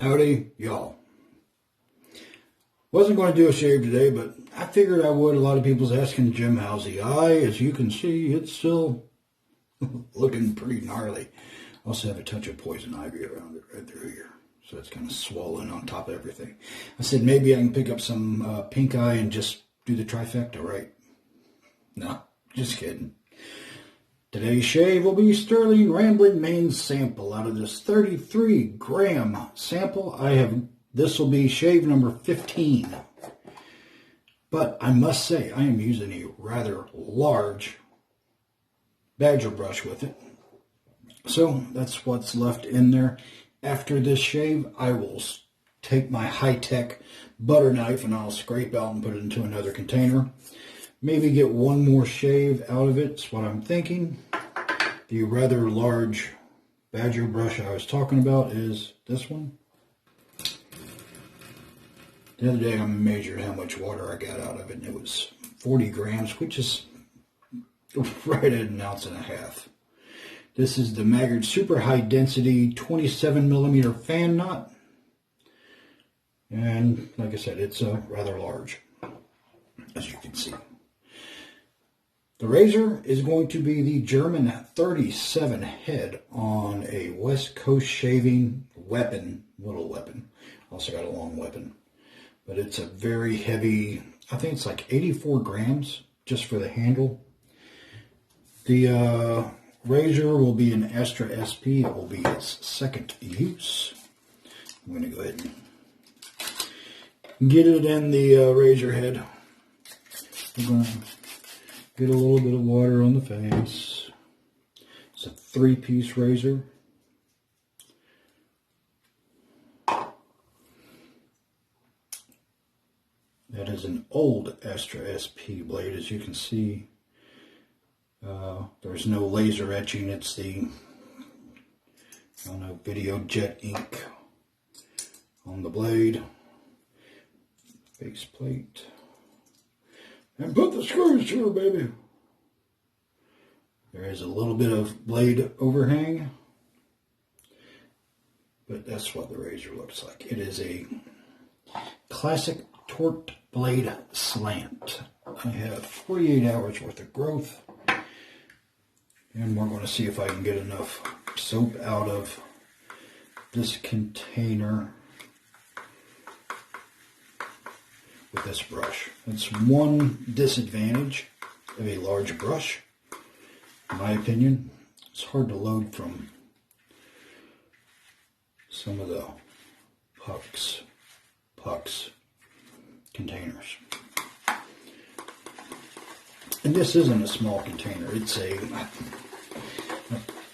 Howdy, y'all. Wasn't going to do a shave today, but I figured I would. A lot of people's asking Jim, how's the eye? As you can see, it's still looking pretty gnarly. I also have a touch of poison ivy around it right through here. So it's kind of swollen on top of everything. I said maybe I can pick up some pink eye and just do the trifecta, right? No, just kidding. Today's shave will be Stirling Ramblin Man sample. Out of this 33-gram sample, this will be shave number 15. But I must say, I am using a rather large badger brush with it. So that's what's left in there. After this shave, I will take my high-tech butter knife and I'll scrape out and put it into another container. Maybe get one more shave out of it, that's what I'm thinking. The rather large badger brush I was talking about is this one. The other day I measured how much water I got out of it, and it was 40 grams, which is right at an ounce and a half. This is the Maggard Super High Density 27 millimeter fan knot. And like I said, it's rather large, as you can see. The razor is going to be the German 37 head on a West Coast shaving weapon, little weapon. Also got a long weapon. But it's a very heavy, I think it's like 84 grams just for the handle. The razor will be an Astra SP. It will be its second use. I'm going to go ahead and get it in the razor head. We're going to get a little bit of water on the face. It's a 3-piece razor. That is an old Astra SP blade, as you can see. There's no laser etching. It's the, I don't know, video jet ink on the blade. Face plate. And put the screws through, baby. There is a little bit of blade overhang, but that's what the razor looks like. It is a classic torqued blade slant. I have 48 hours worth of growth, and we're going to see if I can get enough soap out of this container with this brush. That's one disadvantage of a large brush, in my opinion. It's hard to load from some of the pucks containers. And this isn't a small container. It's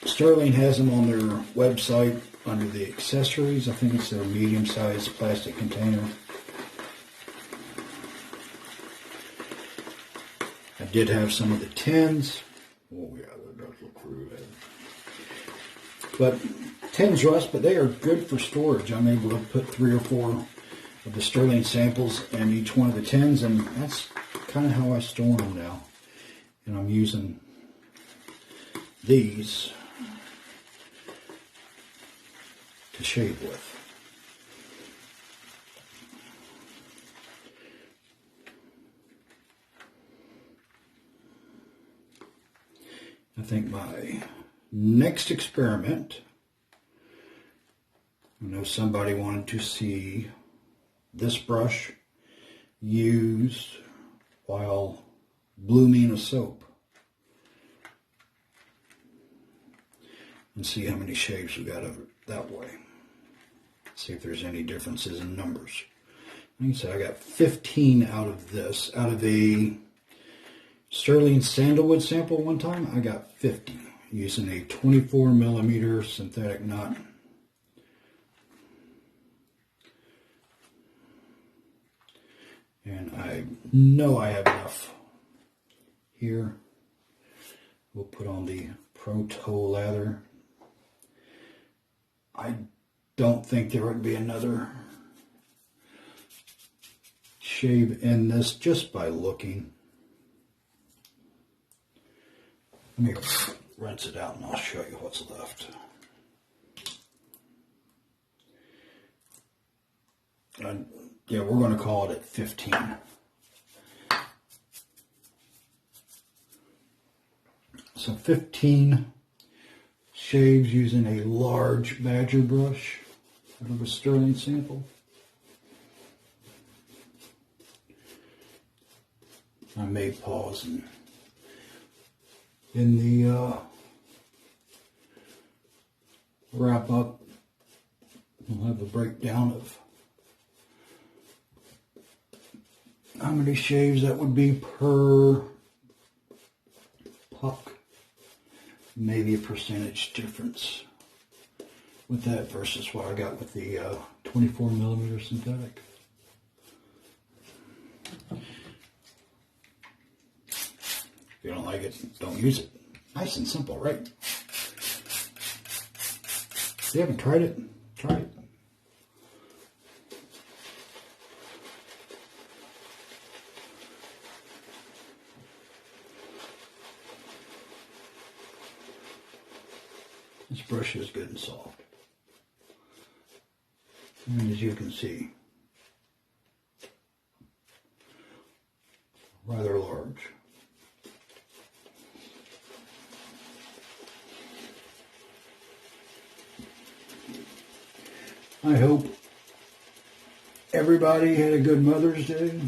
Stirling has them on their website under the accessories. I think it's their medium-sized plastic container. I did have some of the tins. Oh yeah, that does look really bad. But tins rust, but they are good for storage. I'm able to put 3 or 4 of the Stirling samples in each one of the tins, and that's kind of how I store them now. And I'm using these to shave with. I think my next experiment, I know somebody wanted to see this brush used while blooming a soap and see how many shaves we got of it that way. See if there's any differences in numbers. Like I said, I got 15 out of this. Out of a Stirling Sandalwood sample one time, I got 50 using a 24 millimeter synthetic knot. And I know I have enough here. We'll put on the Pro Toe lather. I don't think there would be another shave in this just by looking. Let me rinse it out and I'll show you what's left. Yeah, we're going to call it at 15. So 15 shaves using a large badger brush out of a Stirling sample. I may pause and in the wrap up, we'll have a breakdown of how many shaves that would be per puck. Maybe a percentage difference with that versus what I got with the 24 millimeter synthetic. If you don't like it, don't use it. Nice and simple, right? If you haven't tried it, try it. This brush is good and soft. And as you can see, rather large. I hope everybody had a good Mother's Day.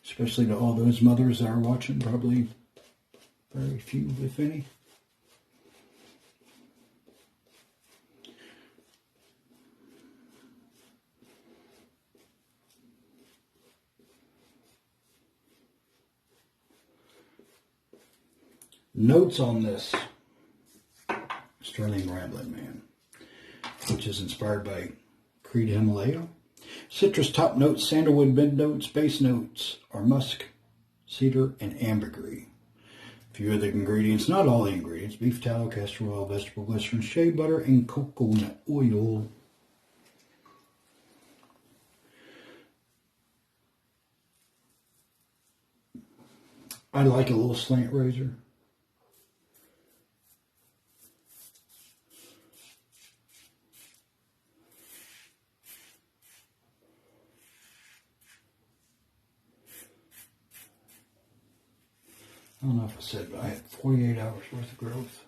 Especially to all those mothers that are watching, probably very few, if any. Notes on this Stirling Ramblin Man, which is inspired by Creed Himalaya. Citrus top notes, sandalwood mid notes, base notes are musk, cedar, and ambergris. A few other ingredients, not all the ingredients: beef tallow, castor oil, vegetable glycerin, shea butter, and coconut oil. I like a little slant razor. I don't know if I said, but I had 48 hours worth of growth.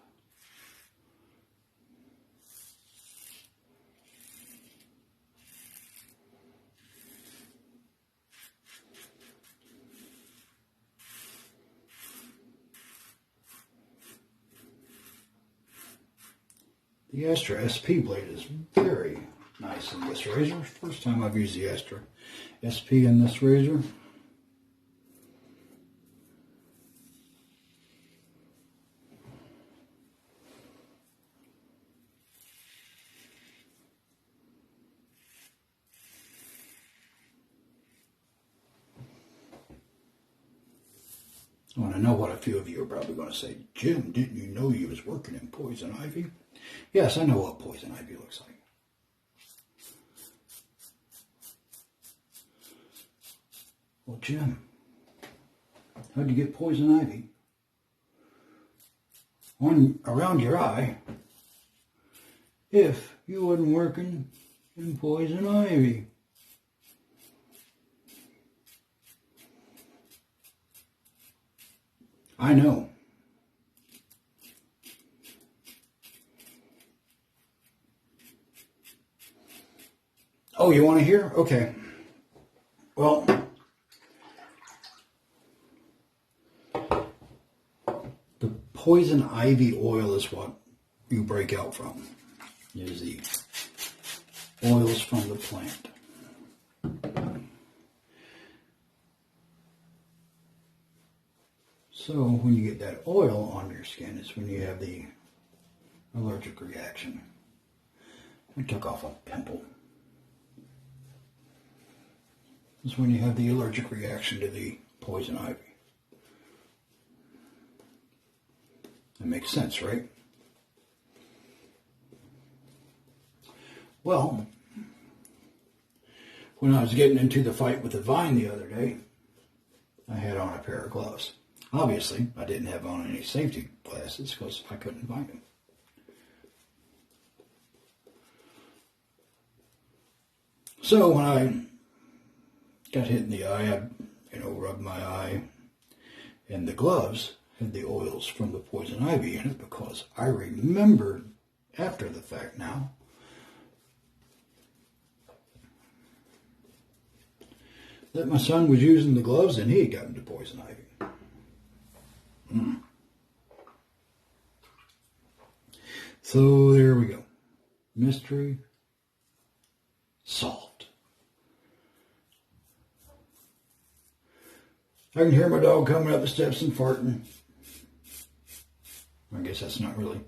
The Astra SP blade is very nice in this razor. First time I've used the Astra SP in this razor. I want to know what a few of you are probably going to say. Jim, didn't you know you was working in poison ivy? Yes, I know what poison ivy looks like. Well, Jim, how'd you get poison ivy around your eye if you wasn't working in poison ivy? I know. Oh, you want to hear? Okay. Well, the poison ivy oil is what you break out from. Is the oils from the plant. So when you get that oil on your skin, it's when you have the allergic reaction. I took off a pimple. It's when you have the allergic reaction to the poison ivy. That makes sense, right? Well, when I was getting into the fight with the vine the other day, I had on a pair of gloves. Obviously, I didn't have on any safety glasses because I couldn't find them. So when I got hit in the eye, I, rubbed my eye, and the gloves had the oils from the poison ivy in it because I remembered after the fact now that my son was using the gloves and he had gotten to poison ivy. So there we go. Mystery solved. I can hear my dog coming up the steps and farting. I guess that's not really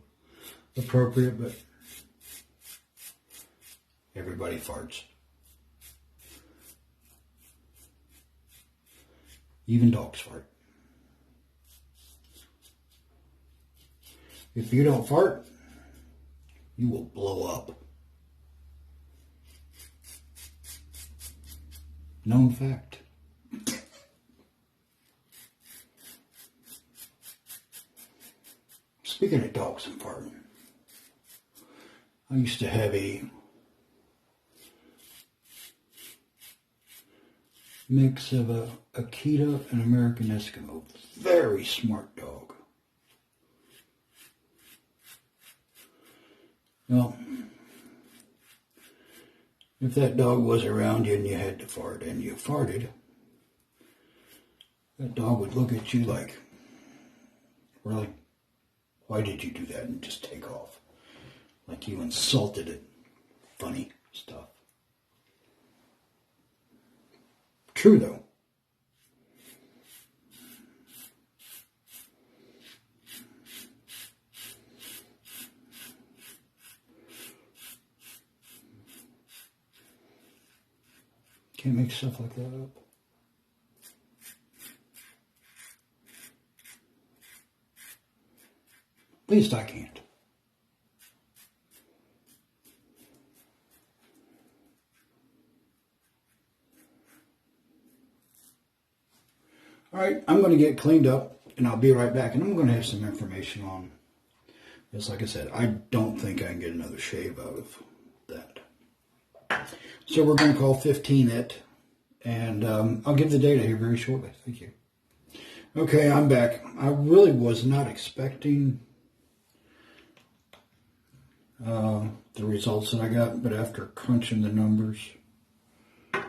appropriate, but everybody farts. Even dogs fart. If you don't fart, you will blow up. Known fact. Speaking of dogs and farting, I used to have a mix of a Akita and American Eskimo. Very smart dog. Well, if that dog was around you and you had to fart and you farted, that dog would look at you like, really? Why did you do that? And just take off. Like you insulted it. Funny stuff. True though. Can't make stuff like that up. At least I can't. All right, I'm going to get cleaned up and I'll be right back. And I'm going to have some information on this. Like I said, I don't think I can get another shave out of that. So we're going to call 15 it. And I'll give the data here very shortly. Thank you. Okay, I'm back. I really was not expecting the results that I got, but after crunching the numbers, I'll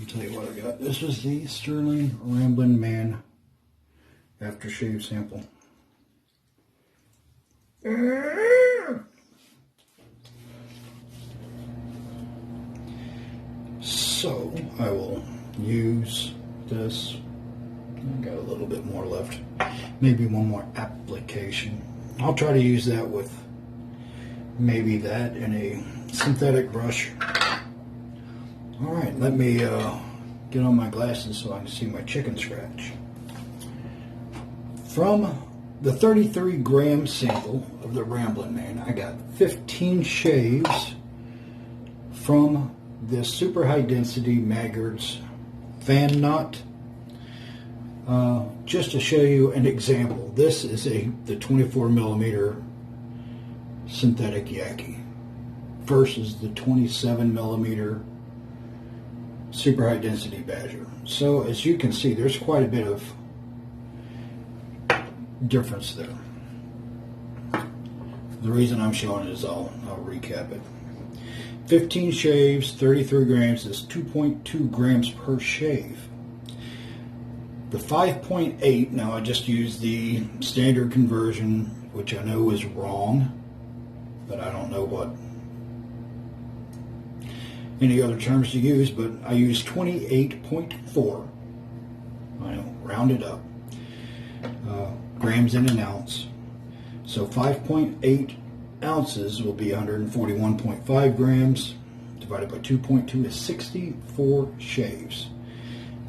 tell you what I got. This was the Stirling Ramblin Man aftershave sample. So I will use this. I've got a little bit more left, maybe one more application. I'll try to use that with maybe that and a synthetic brush. All right, let me get on my glasses so I can see my chicken scratch. From the 33 gram sample of the Ramblin Man, I got 15 shaves from this super high density Maggard's fan knot. Just to show you an example, this is the 24 millimeter synthetic Yaki versus the 27 millimeter super high density Badger. So as you can see, there's quite a bit of difference there. The reason I'm showing it is I'll recap it. 15 shaves, 33 grams is 2.2 grams per shave. The 5.8, now I just used the standard conversion, which I know is wrong, but I don't know what any other terms to use, but I used 28.4, I know, rounded up, grams in an ounce. So 5.8 ounces will be 141.5 grams, divided by 2.2 is 64 shaves.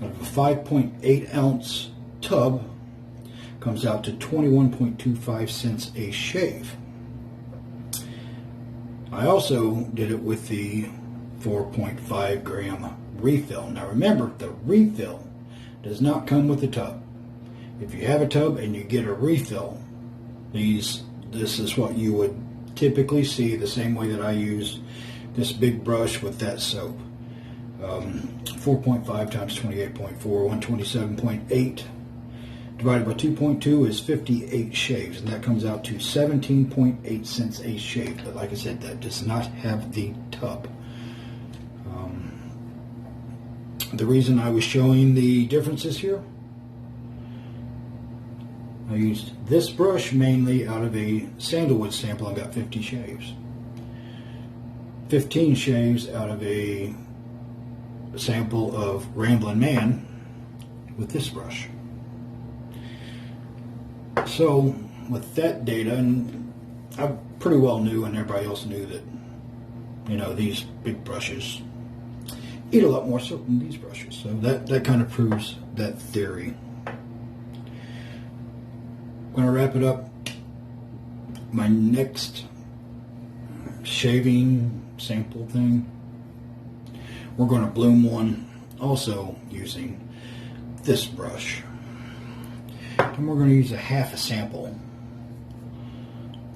Out of a 5.8 ounce tub comes out to 21.25 cents a shave. I also did it with the 4.5 gram refill. Now remember, the refill does not come with the tub. If you have a tub and you get a refill, this is what you would typically see, the same way that I use this big brush with that soap. 4.5 times 28.4, 127.8 divided by 2.2 is 58 shaves, and that comes out to 17.8 cents a shave. But like I said, that does not have the tub. The reason I was showing the differences here, I used this brush mainly out of a sandalwood sample and got 50 shaves. 15 shaves out of a sample of Ramblin Man with this brush. So with that data, and I pretty well knew, and everybody else knew, that, you know, these big brushes eat a lot more soap than these brushes. So that kind of proves that theory. I'm going to wrap it up. My next shaving sample thing, we're going to bloom one also using this brush. And we're going to use a half a sample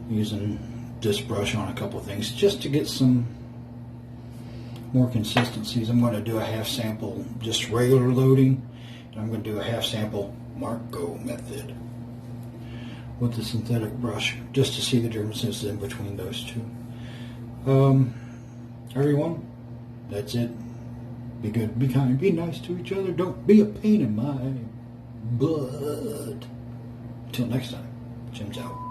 using this brush on a couple of things just to get some more consistencies. I'm going to do a half sample just regular loading, and I'm going to do a half sample Marco method with the synthetic brush just to see the differences in between those two. Everyone, that's it. Be good, be kind, be nice to each other. Don't be a pain in my butt. Until next time, Jim's out.